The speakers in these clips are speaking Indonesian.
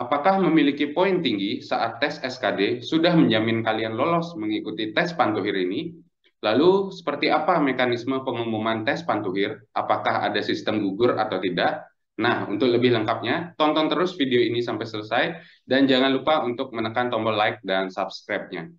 Apakah memiliki poin tinggi saat tes SKD sudah menjamin kalian lolos mengikuti tes Pantuhir ini? Lalu, seperti apa mekanisme pengumuman tes Pantuhir? Apakah ada sistem gugur atau tidak? Nah, untuk lebih lengkapnya, tonton terus video ini sampai selesai, dan jangan lupa untuk menekan tombol like dan subscribe-nya.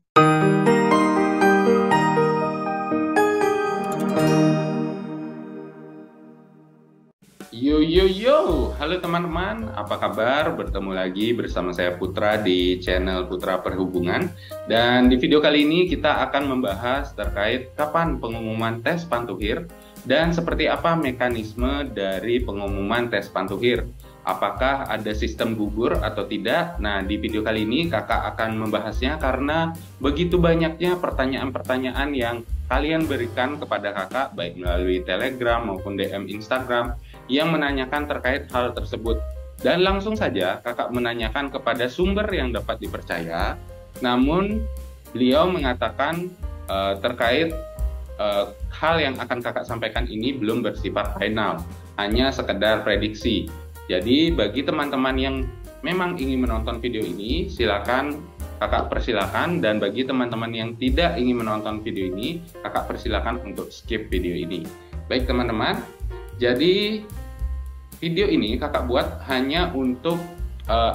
Yo yo yo, halo teman-teman, apa kabar? Bertemu lagi bersama saya Putra di channel Putra Perhubungan. Dan di video kali ini kita akan membahas terkait kapan pengumuman tes Pantuhir dan seperti apa mekanisme dari pengumuman tes Pantuhir. Apakah ada sistem gugur atau tidak? Nah, di video kali ini kakak akan membahasnya karena begitu banyaknya pertanyaan-pertanyaan yang kalian berikan kepada kakak baik melalui Telegram maupun DM Instagram yang menanyakan terkait hal tersebut. Dan langsung saja kakak menanyakan kepada sumber yang dapat dipercaya, namun beliau mengatakan terkait hal yang akan kakak sampaikan ini belum bersifat final, hanya sekedar prediksi. Jadi bagi teman-teman yang memang ingin menonton video ini, silakan kakak persilakan, dan bagi teman-teman yang tidak ingin menonton video ini, kakak persilakan untuk skip video ini. Baik teman-teman, jadi video ini kakak buat hanya untuk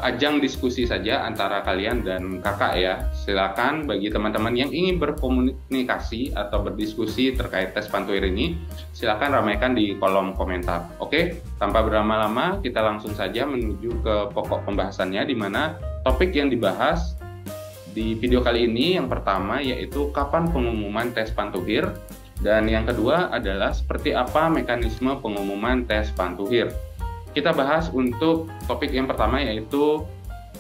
ajang diskusi saja antara kalian dan kakak ya. Silakan bagi teman-teman yang ingin berkomunikasi atau berdiskusi terkait tes Pantuhir ini, silakan ramaikan di kolom komentar. Oke, tanpa berlama-lama kita langsung saja menuju ke pokok pembahasannya, di mana topik yang dibahas di video kali ini yang pertama yaitu kapan pengumuman tes Pantuhir, dan yang kedua adalah seperti apa mekanisme pengumuman tes Pantuhir. Kita bahas untuk topik yang pertama yaitu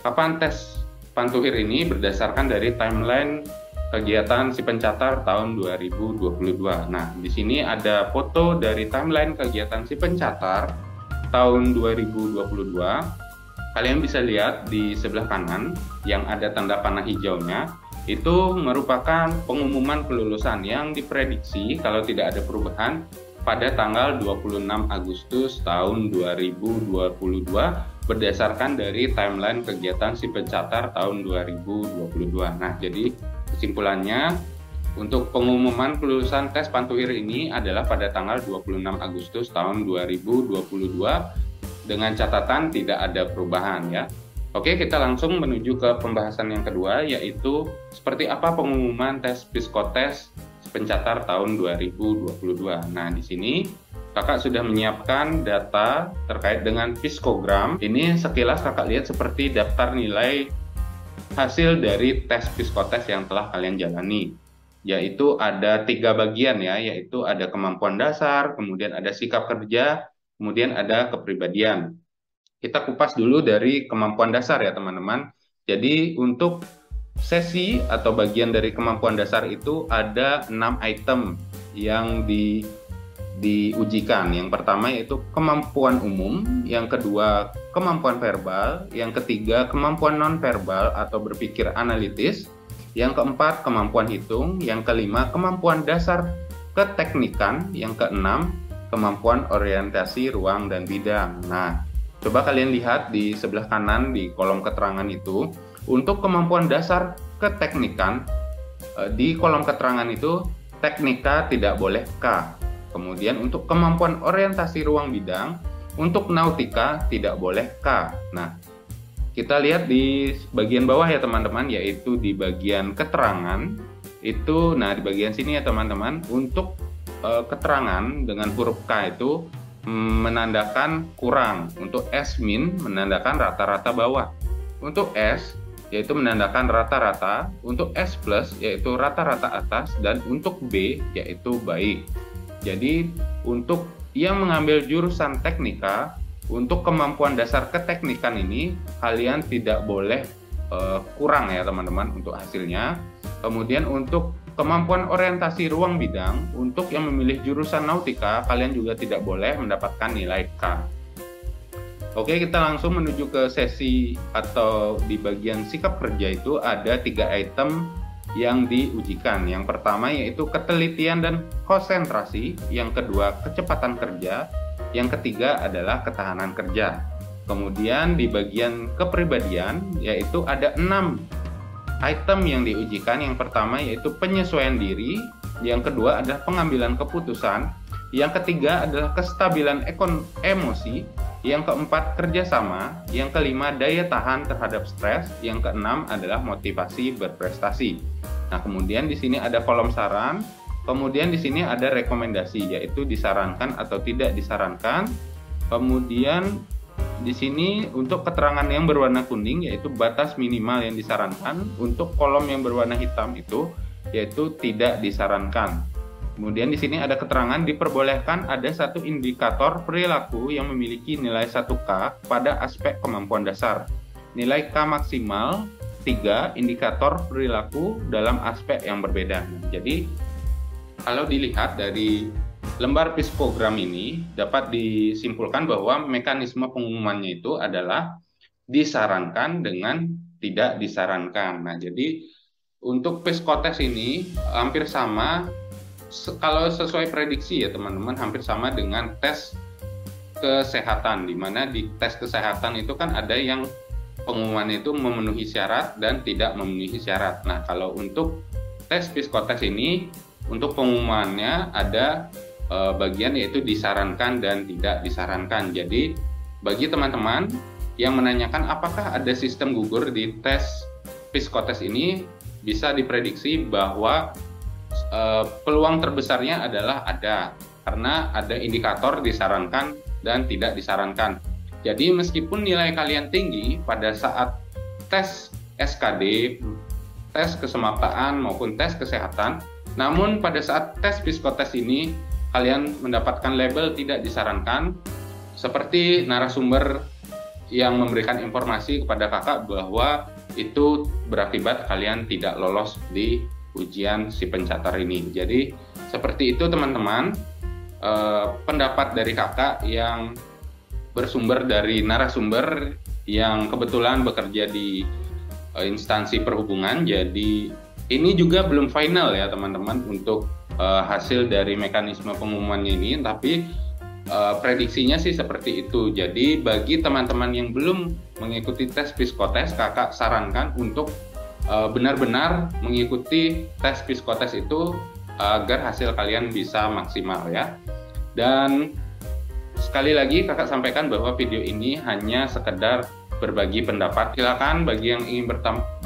kapan tes Pantuhir ini berdasarkan dari timeline kegiatan si pencatar tahun 2022. Nah, di sini ada foto dari timeline kegiatan si pencatar tahun 2022. Kalian bisa lihat di sebelah kanan yang ada tanda panah hijaunya, itu merupakan pengumuman kelulusan yang diprediksi kalau tidak ada perubahan pada tanggal 26 Agustus tahun 2022 berdasarkan dari timeline kegiatan si pencatar tahun 2022. Nah, jadi kesimpulannya untuk pengumuman kelulusan tes Pantuhir ini adalah pada tanggal 26 Agustus tahun 2022 dengan catatan tidak ada perubahan ya. Oke, kita langsung menuju ke pembahasan yang kedua, yaitu seperti apa pengumuman tes psikotes pencatar tahun 2022. Nah, di sini kakak sudah menyiapkan data terkait dengan psikogram. Ini sekilas kakak lihat seperti daftar nilai hasil dari tes psikotes yang telah kalian jalani. Yaitu ada 3 bagian ya, yaitu ada kemampuan dasar, kemudian ada sikap kerja, kemudian ada kepribadian. Kita kupas dulu dari kemampuan dasar ya teman-teman. Jadi untuk sesi atau bagian dari kemampuan dasar itu ada 6 item yang diujikan. Yang pertama yaitu kemampuan umum, yang kedua kemampuan verbal, yang ketiga kemampuan non-verbal atau berpikir analitis, yang keempat kemampuan hitung, yang kelima kemampuan dasar keteknikan, yang keenam kemampuan orientasi ruang dan bidang. Nah, coba kalian lihat di sebelah kanan di kolom keterangan itu. Untuk kemampuan dasar keteknikan, di kolom keterangan itu teknika tidak boleh K. Kemudian untuk kemampuan orientasi ruang bidang, untuk nautika tidak boleh K. Nah, kita lihat di bagian bawah ya teman-teman, yaitu di bagian keterangan itu. Nah, di bagian sini ya teman-teman, untuk keterangan dengan huruf K itu menandakan kurang. Untuk S min menandakan rata-rata bawah. Untuk S yaitu menandakan rata-rata, untuk S plus yaitu rata-rata atas, dan untuk B yaitu baik. Jadi untuk yang mengambil jurusan teknika, untuk kemampuan dasar keteknikan ini kalian tidak boleh kurang ya teman-teman untuk hasilnya. Kemudian untuk kemampuan orientasi ruang bidang, untuk yang memilih jurusan nautika kalian juga tidak boleh mendapatkan nilai K. Oke, kita langsung menuju ke sesi atau di bagian sikap kerja itu ada 3 item yang diujikan. Yang pertama yaitu ketelitian dan konsentrasi, yang kedua kecepatan kerja, yang ketiga adalah ketahanan kerja. Kemudian di bagian kepribadian yaitu ada 6 item yang diujikan. Yang pertama yaitu penyesuaian diri, yang kedua adalah pengambilan keputusan, yang ketiga adalah kestabilan emosi, yang keempat kerjasama, yang kelima daya tahan terhadap stres, yang keenam adalah motivasi berprestasi. Nah, kemudian di sini ada kolom saran, kemudian di sini ada rekomendasi yaitu disarankan atau tidak disarankan. Kemudian di sini untuk keterangan yang berwarna kuning yaitu batas minimal yang disarankan, untuk kolom yang berwarna hitam itu yaitu tidak disarankan. Kemudian di sini ada keterangan diperbolehkan ada satu indikator perilaku yang memiliki nilai 1K pada aspek kemampuan dasar. Nilai K maksimal 3 indikator perilaku dalam aspek yang berbeda. Jadi kalau dilihat dari lembar psikogram ini dapat disimpulkan bahwa mekanisme pengumumannya itu adalah disarankan dengan tidak disarankan. Nah, jadi untuk psikotes ini hampir sama, kalau sesuai prediksi ya teman-teman, hampir sama dengan tes kesehatan, di mana di tes kesehatan itu kan ada yang pengumuman itu memenuhi syarat dan tidak memenuhi syarat. Nah, kalau untuk tes psikotes ini untuk pengumumannya ada bagian yaitu disarankan dan tidak disarankan. Jadi bagi teman-teman yang menanyakan apakah ada sistem gugur di tes psikotes ini, bisa diprediksi bahwa peluang terbesarnya adalah ada, karena ada indikator disarankan dan tidak disarankan. Jadi meskipun nilai kalian tinggi pada saat tes SKD, tes kesemapaan maupun tes kesehatan, namun pada saat tes psikotes ini kalian mendapatkan label tidak disarankan, seperti narasumber yang memberikan informasi kepada kakak bahwa itu berakibat kalian tidak lolos di ujian si pencatat ini. Jadi seperti itu teman-teman, pendapat dari kakak yang bersumber dari narasumber yang kebetulan bekerja di instansi perhubungan. Jadi ini juga belum final ya teman-teman untuk hasil dari mekanisme pengumumannya ini, tapi prediksinya sih seperti itu. Jadi bagi teman-teman yang belum mengikuti tes psikotes, kakak sarankan untuk benar-benar mengikuti tes psikotes itu agar hasil kalian bisa maksimal ya. Dan sekali lagi kakak sampaikan bahwa video ini hanya sekedar berbagi pendapat. Silakan bagi yang ingin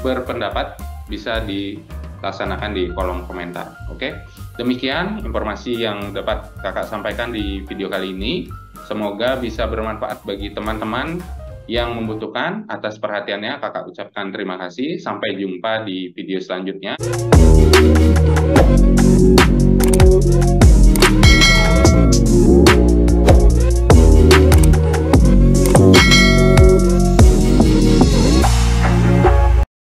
berpendapat bisa dilaksanakan di kolom komentar. Oke, demikian informasi yang dapat kakak sampaikan di video kali ini. Semoga bisa bermanfaat bagi teman-teman yang membutuhkan. Atas perhatiannya kakak ucapkan terima kasih. Sampai jumpa di video selanjutnya.